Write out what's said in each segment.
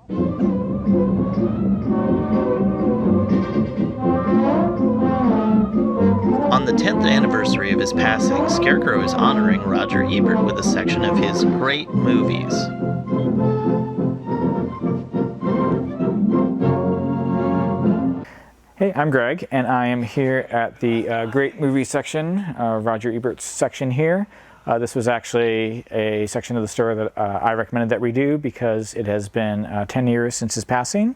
On the 10th anniversary of his passing, Scarecrow is honoring Roger Ebert with a section of his great movies. Hey, I'm Greg, and I am here at the Great Movie section, Roger Ebert's section here. This was actually a section of the story that I recommended that we do because it has been 10 years since his passing.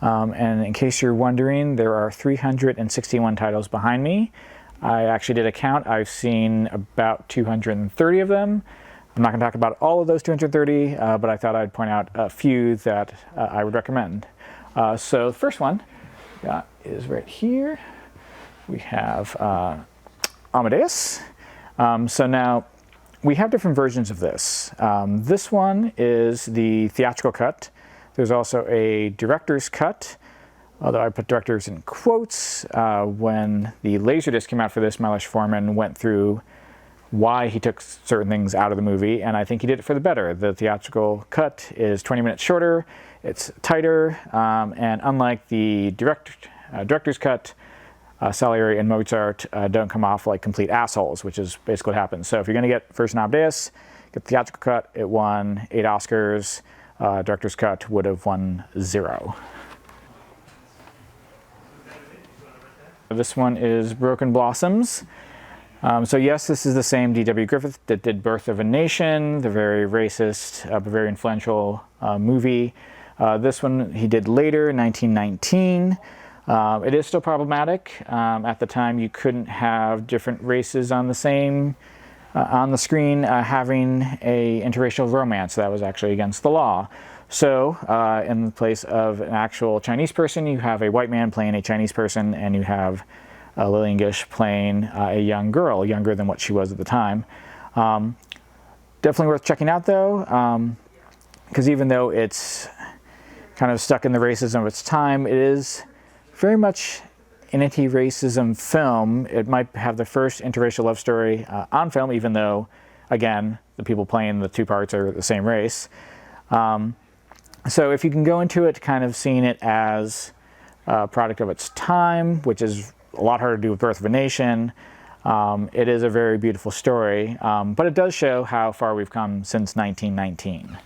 And in case you're wondering, there are 361 titles behind me. I actually did a count. I've seen about 230 of them. I'm not going to talk about all of those 230, but I thought I'd point out a few that I would recommend. So the first one is right here. We have Amadeus. So now we have different versions of this. This one is the theatrical cut. There's also a director's cut, although I put directors in quotes. When the Laserdisc came out for this, Milos Forman went through why he took certain things out of the movie, and I think he did it for the better. The theatrical cut is 20 minutes shorter, it's tighter, and unlike the director's cut, Salieri and Mozart don't come off like complete assholes, which is basically what happens. So if you're going to get version Amadeus, get the theatrical cut. It won 8 Oscars. Director's cut would have won 0. This one is Broken Blossoms. So yes, this is the same D.W. Griffith that did Birth of a Nation, the very racist but very influential movie. This one he did later, in 1919. It is still problematic. At the time, you couldn't have different races on the same on the screen having a interracial romance. That was actually against the law. So in the place of an actual Chinese person, you have a white man playing a Chinese person, and you have Lillian Gish playing a young girl, younger than what she was at the time. Definitely worth checking out, though, because even though it's kind of stuck in the racism of its time, it is very much an anti-racism film. It might have the first interracial love story on film, even though, again, the people playing the two parts are the same race. So if you can go into it kind of seeing it as a product of its time, which is a lot harder to do with Birth of a Nation, it is a very beautiful story, but it does show how far we've come since 1919.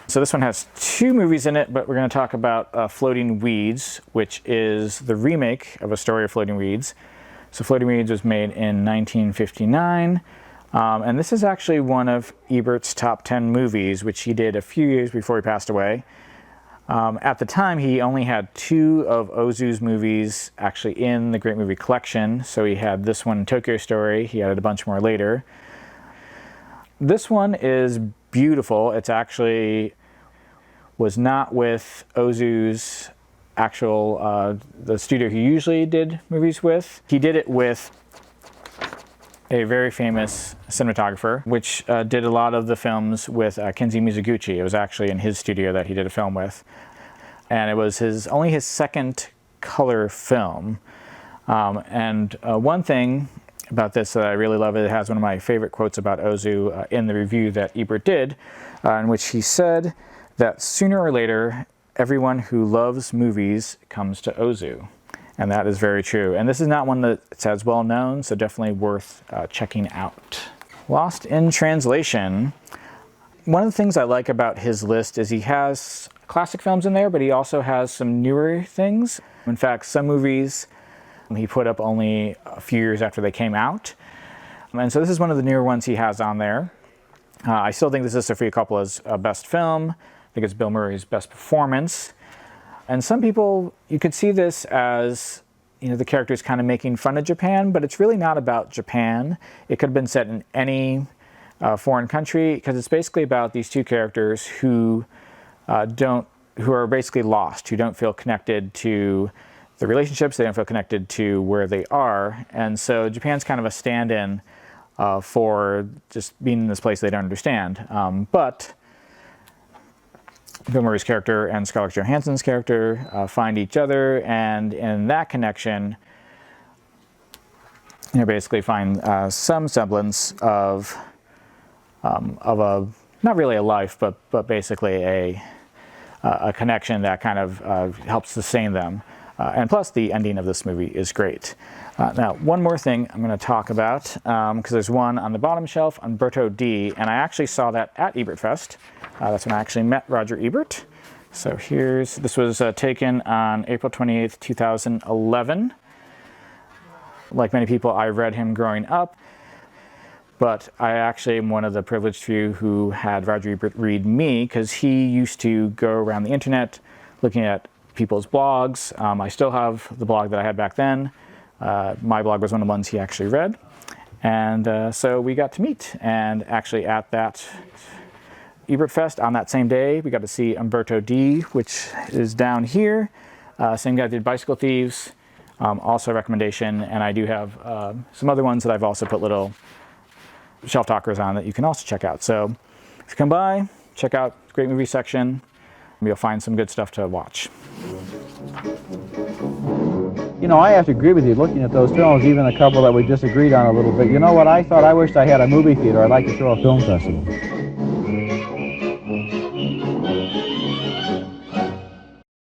So this one has 2 movies in it, but we're going to talk about Floating Weeds, which is the remake of A Story of Floating Weeds. So Floating Weeds was made in 1959, and this is actually one of Ebert's top 10 movies, which he did a few years before he passed away. At the time, he only had 2 of Ozu's movies actually in the Great Movie Collection. So he had this one, Tokyo Story. He added a bunch more later. This one is beautiful. It's actually was not with Ozu's actual, the studio he usually did movies with. He did it with a very famous cinematographer, which did a lot of the films with Kenji Mizoguchi. It was actually in his studio that he did a film with. And it was only his second color film. One thing about this that I really love, it has one of my favorite quotes about Ozu in the review that Ebert did, in which he said that sooner or later, everyone who loves movies comes to Ozu. And that is very true. And this is not one that's as well known, so definitely worth checking out. Lost in Translation. One of the things I like about his list is he has classic films in there, but he also has some newer things. In fact, some movies he put up only a few years after they came out. And so this is one of the newer ones he has on there. I still think this is Sofia Coppola's best film. I think it's Bill Murray's best performance. And some people, you could see this as, you know, the characters kind of making fun of Japan, but it's really not about Japan. It could have been set in any foreign country, because it's basically about these 2 characters who are basically lost, who don't feel connected to the relationships, they don't feel connected to where they are. And so Japan's kind of a stand-in for just being in this place they don't understand. But Bill Murray's character and Scarlett Johansson's character find each other, and in that connection, you basically find some semblance of a, not really a life, but basically a connection that kind of helps sustain them. And plus, the ending of this movie is great. Now, one more thing I'm going to talk about, because there's one on the bottom shelf, Umberto D, and I actually saw that at Ebert Fest. That's when I actually met Roger Ebert. So this was taken on April 28th, 2011. Like many people, I read him growing up, but I actually am one of the privileged few who had Roger Ebert read me, because he used to go around the internet looking at people's blogs. I still have the blog that I had back then. My blog was one of the ones he actually read. And so we got to meet. And actually at that Ebert Fest on that same day, we got to see Umberto D, which is down here. Same guy did Bicycle Thieves, also a recommendation. And I do have some other ones that I've also put little shelf talkers on that you can also check out. So if you come by, check out the Great Movie section. You'll find some good stuff to watch. You know, I have to agree with you. Looking at those films, even a couple that we disagreed on a little bit, you know what I thought? I wished I had a movie theater. I'd like to throw a film festival.